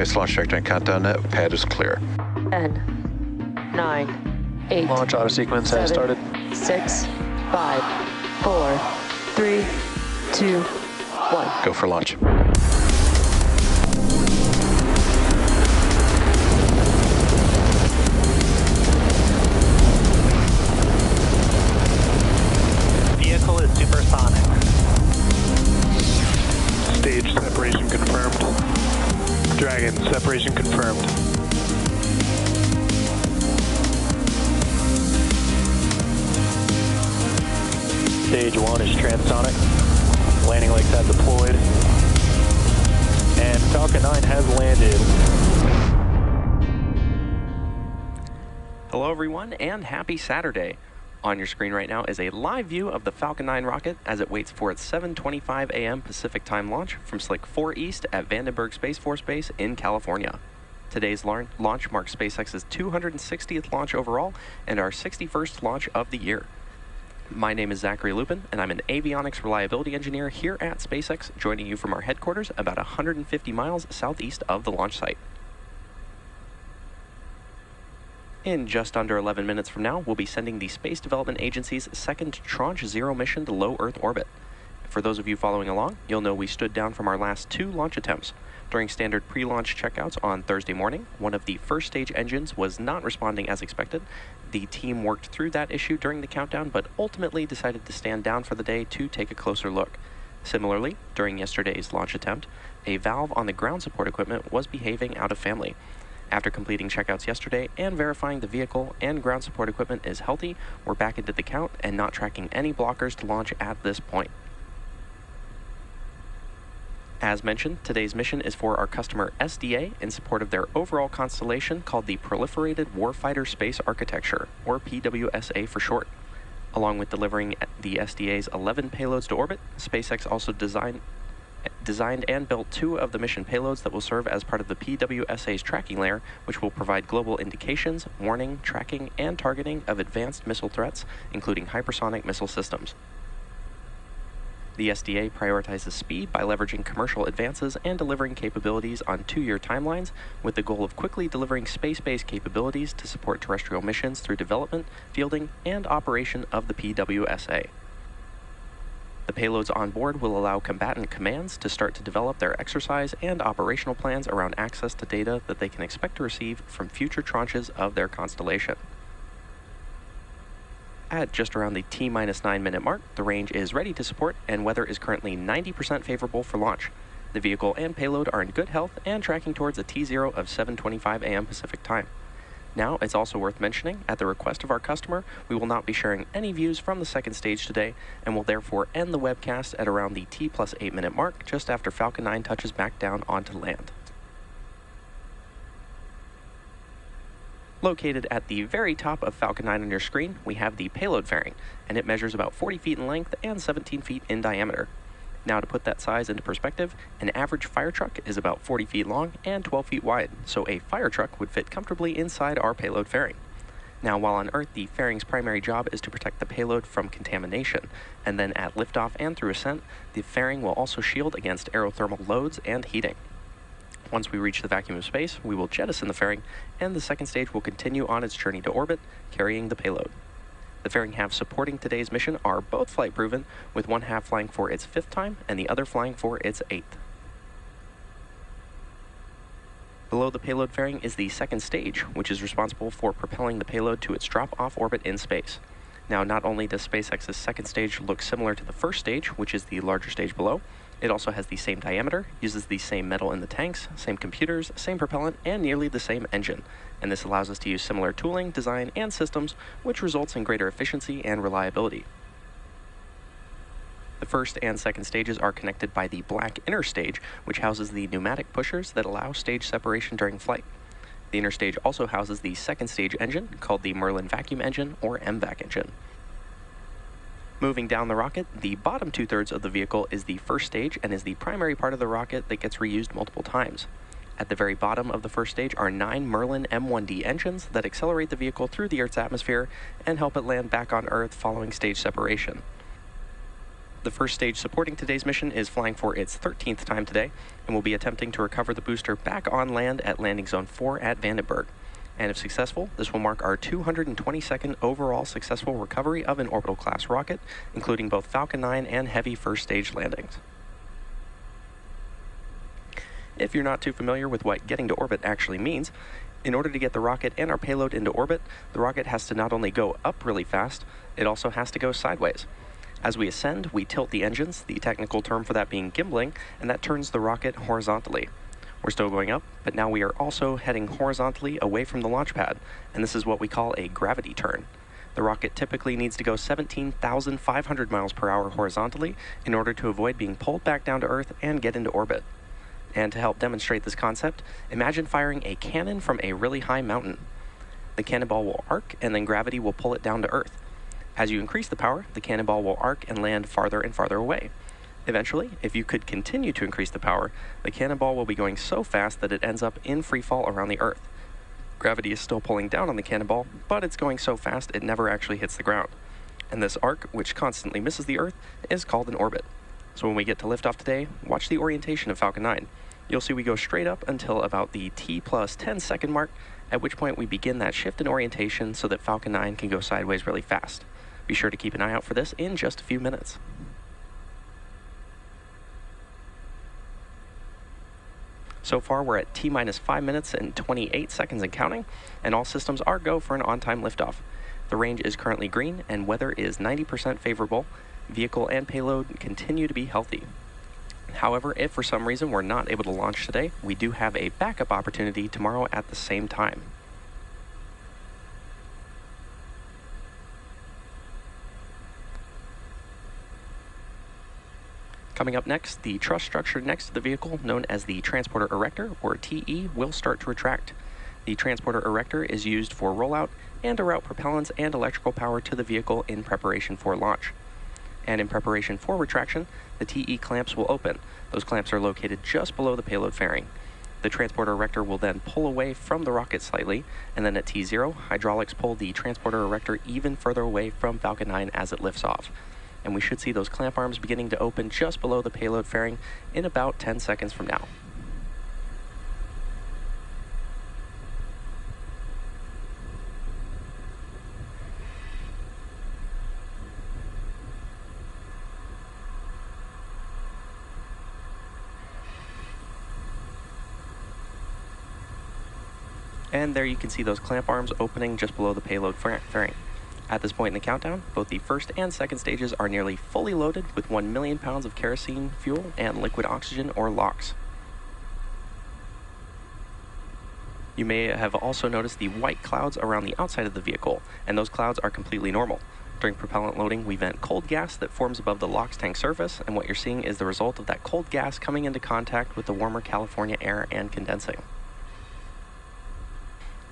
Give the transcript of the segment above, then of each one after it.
Nice launch trajectory countdown net. Pad is clear. 10, 9, 8. Launch auto sequence has started. 6, 5, 4, 3, 2, 1. Go for launch. Vehicle is supersonic. Stage separation confirmed. Dragon, separation confirmed. Stage 1 is transonic. Landing legs have deployed. And Falcon 9 has landed. Hello everyone and happy Saturday. On your screen right now is a live view of the Falcon 9 rocket as it waits for its 7:25 a.m. Pacific time launch from Slick 4 East at Vandenberg Space Force Base in California. Today's launch marks SpaceX's 260th launch overall and our 61st launch of the year. My name is Zachary Lupin, and I'm an avionics reliability engineer here at SpaceX, joining you from our headquarters about 150 miles southeast of the launch site. In just under 11 minutes from now, we'll be sending the Space Development Agency's second Tranche 0 mission to low Earth orbit. For those of you following along, you'll know we stood down from our last 2 launch attempts. During standard pre-launch checkouts on Thursday morning, one of the first stage engines was not responding as expected. The team worked through that issue during the countdown, but ultimately decided to stand down for the day to take a closer look. Similarly, during yesterday's launch attempt, a valve on the ground support equipment was behaving out of family. After completing checkouts yesterday and verifying the vehicle and ground support equipment is healthy, we're back into the count and not tracking any blockers to launch at this point. As mentioned, today's mission is for our customer SDA in support of their overall constellation called the Proliferated Warfighter Space Architecture, or PWSA for short. Along with delivering the SDA's 11 payloads to orbit, SpaceX also designed and built 2 of the mission payloads that will serve as part of the PWSA's tracking layer, which will provide global indications, warning, tracking, and targeting of advanced missile threats, including hypersonic missile systems. The SDA prioritizes speed by leveraging commercial advances and delivering capabilities on 2-year timelines, with the goal of quickly delivering space-based capabilities to support terrestrial missions through development, fielding, and operation of the PWSA. The payloads on board will allow combatant commands to start to develop their exercise and operational plans around access to data that they can expect to receive from future tranches of their constellation. At just around the T-9 minute mark, the range is ready to support and weather is currently 90% favorable for launch. The vehicle and payload are in good health and tracking towards a T0 of 7:25 a.m. Pacific time. Now, it's also worth mentioning, at the request of our customer, we will not be sharing any views from the second stage today and will therefore end the webcast at around the T+8 minute mark just after Falcon 9 touches back down onto land. Located at the very top of Falcon 9 on your screen, we have the payload fairing, and it measures about 40 feet in length and 17 feet in diameter. Now, to put that size into perspective, an average fire truck is about 40 feet long and 12 feet wide, so a fire truck would fit comfortably inside our payload fairing. Now, while on Earth, the fairing's primary job is to protect the payload from contamination, and then at liftoff and through ascent, the fairing will also shield against aerothermal loads and heating. Once we reach the vacuum of space, we will jettison the fairing, and the second stage will continue on its journey to orbit, carrying the payload. The fairing halves supporting today's mission are both flight proven, with one half flying for its 5th time and the other flying for its 8th. Below the payload fairing is the second stage, which is responsible for propelling the payload to its drop-off orbit in space. Now, not only does SpaceX's second stage look similar to the first stage, which is the larger stage below, it also has the same diameter, uses the same metal in the tanks, same computers, same propellant, and nearly the same engine. And this allows us to use similar tooling, design, and systems, which results in greater efficiency and reliability. The first and second stages are connected by the black inner stage, which houses the pneumatic pushers that allow stage separation during flight. The inner stage also houses the second stage engine, called the Merlin vacuum engine, or MVAC engine. Moving down the rocket, the bottom 2/3 of the vehicle is the first stage and is the primary part of the rocket that gets reused multiple times. At the very bottom of the first stage are 9 Merlin M1D engines that accelerate the vehicle through the Earth's atmosphere and help it land back on Earth following stage separation. The first stage supporting today's mission is flying for its 13th time today and will be attempting to recover the booster back on land at landing zone 4 at Vandenberg. And if successful, this will mark our 222nd overall successful recovery of an orbital class rocket, including both Falcon 9 and Heavy first stage landings. If you're not too familiar with what getting to orbit actually means, in order to get the rocket and our payload into orbit, the rocket has to not only go up really fast, it also has to go sideways. As we ascend, we tilt the engines, the technical term for that being gimbling, and that turns the rocket horizontally. We're still going up, but now we are also heading horizontally away from the launch pad, and this is what we call a gravity turn. The rocket typically needs to go 17,500 miles per hour horizontally in order to avoid being pulled back down to Earth and get into orbit. And to help demonstrate this concept, imagine firing a cannon from a really high mountain. The cannonball will arc, and then gravity will pull it down to Earth. As you increase the power, the cannonball will arc and land farther and farther away. Eventually, if you could continue to increase the power, the cannonball will be going so fast that it ends up in free fall around the Earth. Gravity is still pulling down on the cannonball, but it's going so fast it never actually hits the ground. And this arc, which constantly misses the Earth, is called an orbit. So when we get to liftoff today, watch the orientation of Falcon 9. You'll see we go straight up until about the T plus 10 second mark, at which point we begin that shift in orientation so that Falcon 9 can go sideways really fast. Be sure to keep an eye out for this in just a few minutes. So far, we're at T minus 5 minutes and 28 seconds and counting, and all systems are go for an on-time liftoff. The range is currently green, and weather is 90% favorable. Vehicle and payload continue to be healthy. However, if for some reason we're not able to launch today, we do have a backup opportunity tomorrow at the same time. Coming up next, the truss structure next to the vehicle, known as the transporter erector, or TE, will start to retract. The transporter erector is used for rollout and to route propellants and electrical power to the vehicle in preparation for launch. And in preparation for retraction, the TE clamps will open. Those clamps are located just below the payload fairing. The transporter erector will then pull away from the rocket slightly, and then at T0, hydraulics pull the transporter erector even further away from Falcon 9 as it lifts off. And we should see those clamp arms beginning to open just below the payload fairing in about 10 seconds from now. And there you can see those clamp arms opening just below the payload fairing. At this point in the countdown, both the first and second stages are nearly fully loaded with 1 million pounds of kerosene fuel and liquid oxygen, or LOX. You may have also noticed the white clouds around the outside of the vehicle, and those clouds are completely normal. During propellant loading, we vent cold gas that forms above the LOX tank surface, and what you're seeing is the result of that cold gas coming into contact with the warmer California air and condensing.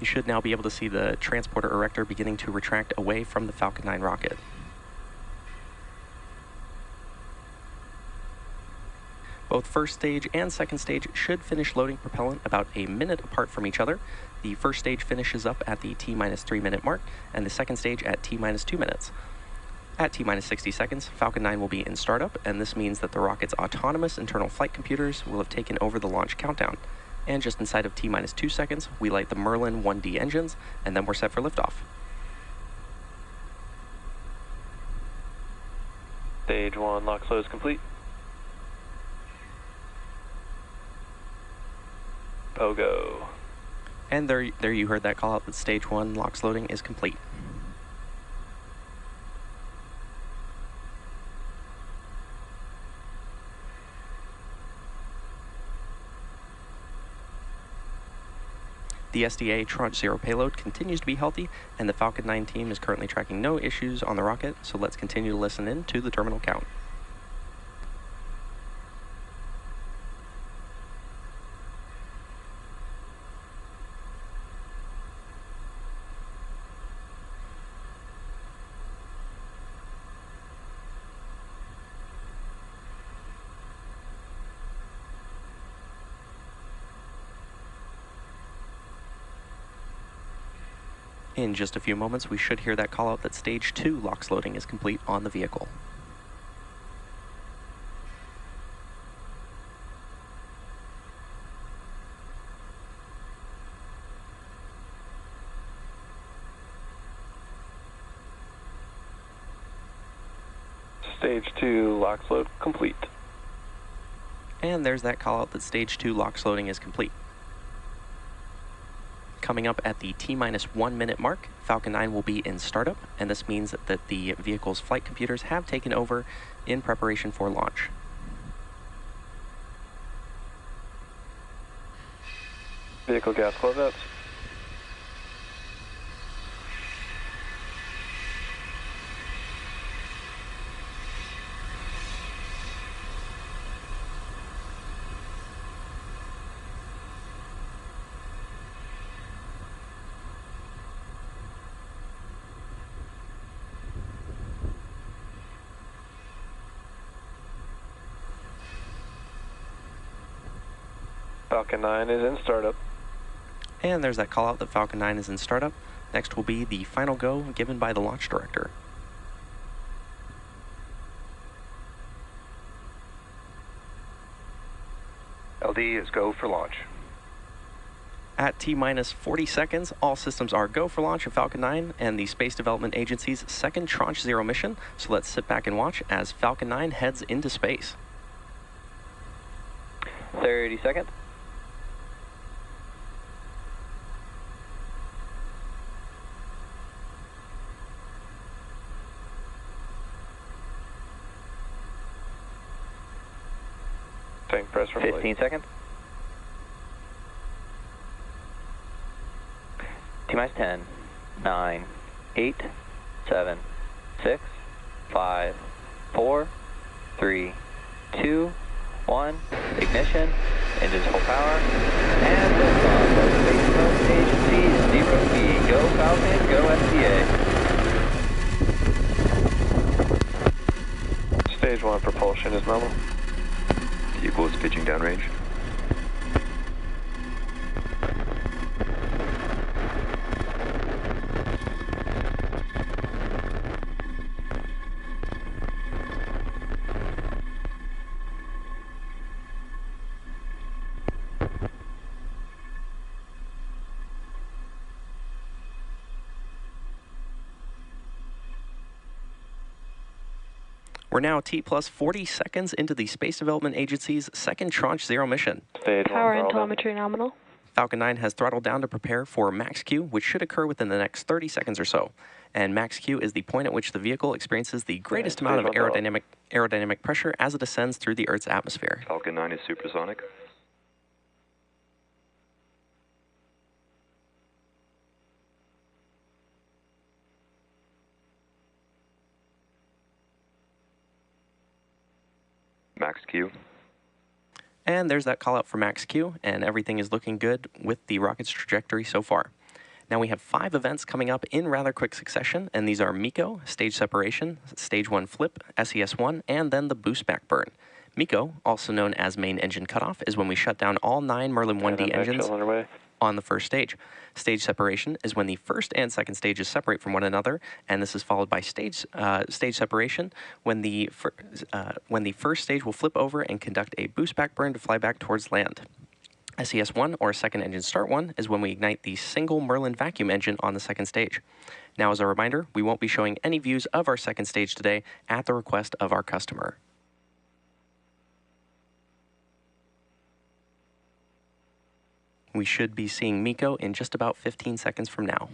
You should now be able to see the transporter erector beginning to retract away from the Falcon 9 rocket. Both first stage and second stage should finish loading propellant about a minute apart from each other. The first stage finishes up at the T minus 3 minute mark, and the second stage at T minus 2 minutes. At T minus 60 seconds, Falcon 9 will be in startup, and this means that the rocket's autonomous internal flight computers will have taken over the launch countdown. And just inside of T minus 2 seconds, we light the Merlin 1D engines, and then we're set for liftoff. Stage 1 lock slow is complete. Pogo. And there you heard that call out that stage 1 LOX loading is complete. The SDA Tranche 0 payload continues to be healthy, and the Falcon 9 team is currently tracking no issues on the rocket, so let's continue to listen in to the terminal count. In just a few moments, we should hear that call out that stage 2 LOX loading is complete on the vehicle. Stage 2 LOX load complete. And there's that call out that Stage 2 LOX loading is complete. Coming up at the T-minus 1 minute mark, Falcon 9 will be in startup, and this means that the vehicle's flight computers have taken over in preparation for launch. Vehicle gas closeouts. Falcon 9 is in startup. And there's that call out that Falcon 9 is in startup. Next will be the final go given by the launch director. LD is go for launch. At T-minus 40 seconds, all systems are go for launch of Falcon 9 and the Space Development Agency's second Tranche 0 mission. So let's sit back and watch as Falcon 9 heads into space. 30 seconds. Tank press from 15 seconds. T-minus 10, 9, 8, 7, 6, 5, 4, 3, 2, 1. Ignition, engines full power, and liftoff of Space Development Agency 0B. Go Falcon, go SDA. Stage 1 propulsion is normal. Vehicle is pitching downrange. We're now T-plus 40 seconds into the Space Development Agency's second Tranche 0 mission. Stage 1 Power and throttle. telemetry nominal. Falcon 9 has throttled down to prepare for max Q, which should occur within the next 30 seconds or so. And max Q is the point at which the vehicle experiences the greatest amount of aerodynamic pressure as it ascends through the Earth's atmosphere. Falcon 9 is supersonic. Max Q. And there's that call out for max Q, and everything is looking good with the rocket's trajectory so far. Now we have 5 events coming up in rather quick succession, and these are MECO, stage separation, stage 1 flip, SES-1, and then the boost back burn. MECO, also known as main engine cutoff, is when we shut down all 9 Merlin 1D engines on the first stage. Stage separation is when the first and second stages separate from one another, and this is followed by stage separation when the first stage will flip over and conduct a boost back burn to fly back towards land. SES-1, or second engine start 1, is when we ignite the single Merlin vacuum engine on the second stage. Now, as a reminder, we won't be showing any views of our second stage today at the request of our customer. We should be seeing MECO in just about 15 seconds from now.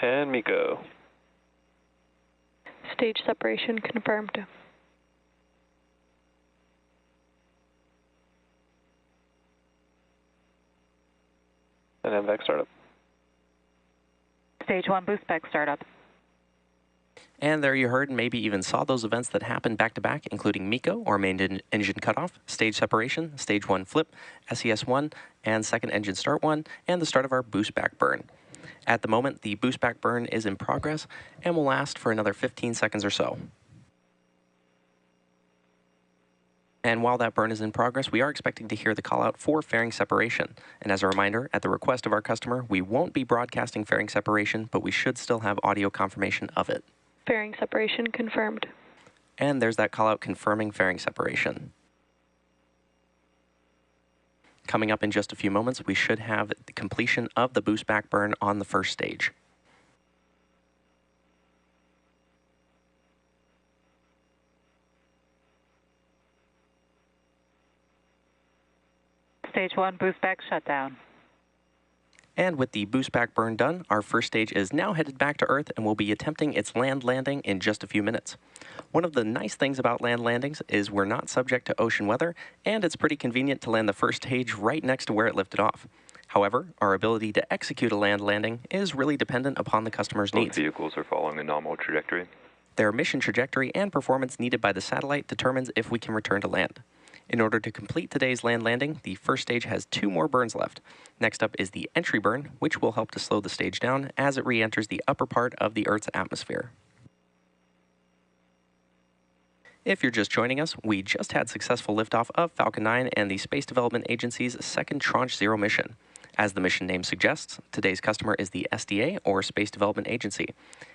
And MECO. Stage separation confirmed. And MVAC startup. Stage 1 boost back startup. And there you heard and maybe even saw those events that happened back to back, including MECO, or main engine cutoff, stage separation, stage 1 flip, SES-1, and second engine start 1, and the start of our boost back burn. At the moment, the boost back burn is in progress and will last for another 15 seconds or so. And while that burn is in progress, we are expecting to hear the call out for fairing separation. And as a reminder, at the request of our customer, we won't be broadcasting fairing separation, but we should still have audio confirmation of it. Fairing separation confirmed. And there's that callout confirming fairing separation. Coming up in just a few moments, we should have the completion of the boost back burn on the first stage. Stage 1 boost back shutdown. And with the boost back burn done, our first stage is now headed back to Earth and will be attempting its land landing in just a few minutes. One of the nice things about land landings is we're not subject to ocean weather, and it's pretty convenient to land the first stage right next to where it lifted off. However, our ability to execute a land landing is really dependent upon the customer's needs. Both vehicles are following a nominal trajectory. Their mission trajectory and performance needed by the satellite determines if we can return to land. In order to complete today's land landing, the first stage has 2 more burns left. Next up is the entry burn, which will help to slow the stage down as it re-enters the upper part of the Earth's atmosphere. If you're just joining us, we just had successful liftoff of Falcon 9 and the Space Development Agency's second Tranche 0 mission. As the mission name suggests, today's customer is the SDA, or Space Development Agency.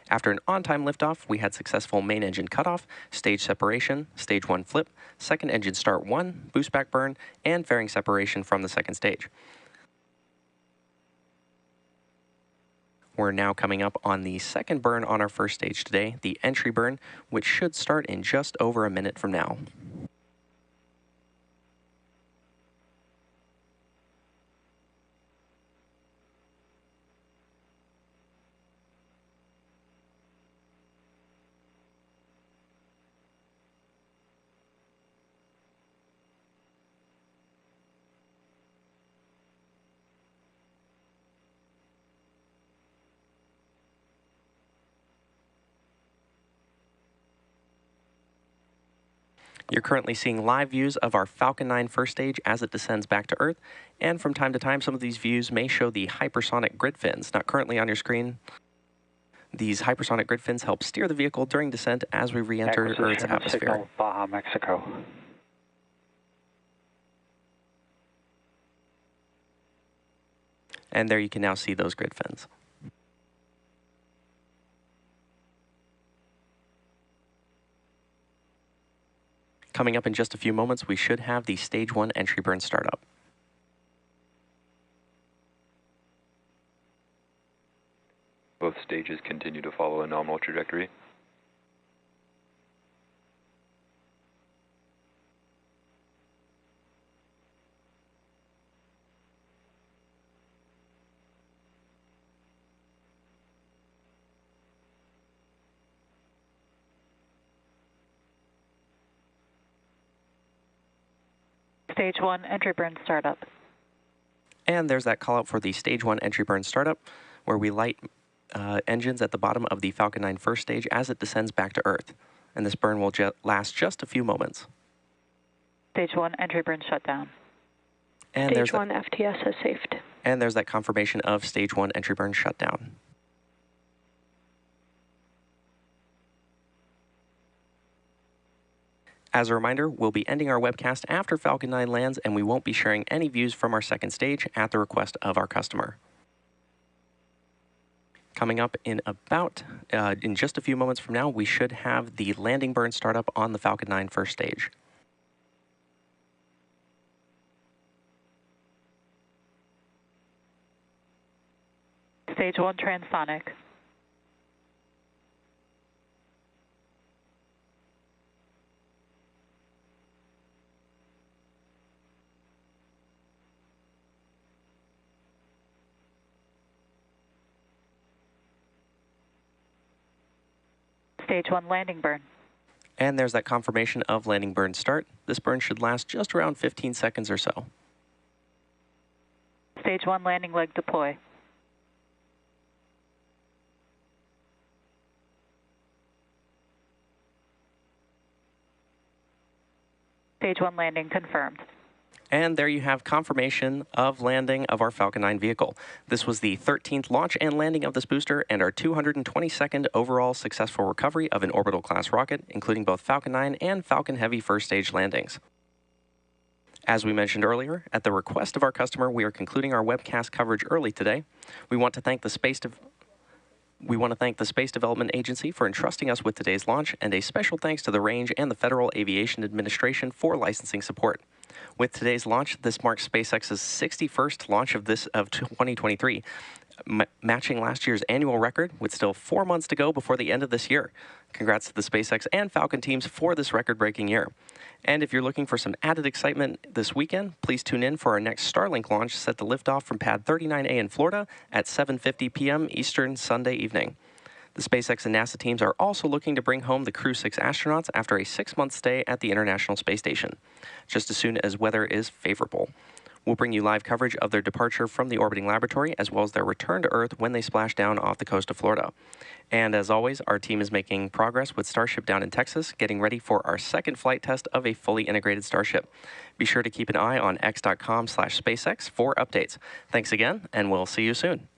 After an on-time liftoff, we had successful main engine cutoff, stage separation, stage 1 flip, second engine start 1, boost back burn, and fairing separation from the second stage. We're now coming up on the second burn on our first stage today, the entry burn, which should start in just over a minute from now. You're currently seeing live views of our Falcon 9 first stage as it descends back to Earth, and from time to time some of these views may show the hypersonic grid fins. Not currently on your screen. These hypersonic grid fins help steer the vehicle during descent as we re-enter Earth's atmosphere. Signal, Baja, Mexico. And there you can now see those grid fins. Coming up in just a few moments, we should have the Stage 1 entry burn startup. Both stages continue to follow a nominal trajectory. Stage 1 entry burn startup. And there's that call out for the Stage 1 entry burn startup, where we light engines at the bottom of the Falcon 9 first stage as it descends back to Earth. And this burn will last just a few moments. Stage 1 entry burn shutdown. And Stage 1 FTS has safed. And there's that confirmation of Stage 1 entry burn shutdown. As a reminder, we'll be ending our webcast after Falcon 9 lands, and we won't be sharing any views from our second stage at the request of our customer. Coming up in in just a few moments from now, we should have the landing burn startup on the Falcon 9 first stage. Stage 1 transonic. Stage 1 landing burn. And there's that confirmation of landing burn start. This burn should last just around 15 seconds or so. Stage 1 landing leg deploy. Stage 1 landing confirmed. And there you have confirmation of landing of our Falcon 9 vehicle. This was the 13th launch and landing of this booster and our 222nd overall successful recovery of an orbital class rocket, including both Falcon 9 and Falcon Heavy first stage landings. As we mentioned earlier, at the request of our customer, we are concluding our webcast coverage early today. We want to thank the We want to thank the Space Development Agency for entrusting us with today's launch, and a special thanks to the Range and the Federal Aviation Administration for licensing support. With today's launch, this marks SpaceX's 61st launch of 2023, matching last year's annual record with still 4 months to go before the end of this year. Congrats to the SpaceX and Falcon teams for this record-breaking year. And if you're looking for some added excitement this weekend, please tune in for our next Starlink launch set to lift off from Pad 39A in Florida at 7:50 p.m. Eastern Sunday evening. The SpaceX and NASA teams are also looking to bring home the Crew 6 astronauts after a 6-month stay at the International Space Station, just as soon as weather is favorable. We'll bring you live coverage of their departure from the orbiting laboratory, as well as their return to Earth when they splash down off the coast of Florida. And as always, our team is making progress with Starship down in Texas, getting ready for our second flight test of a fully integrated Starship. Be sure to keep an eye on x.com/SpaceX for updates. Thanks again, and we'll see you soon.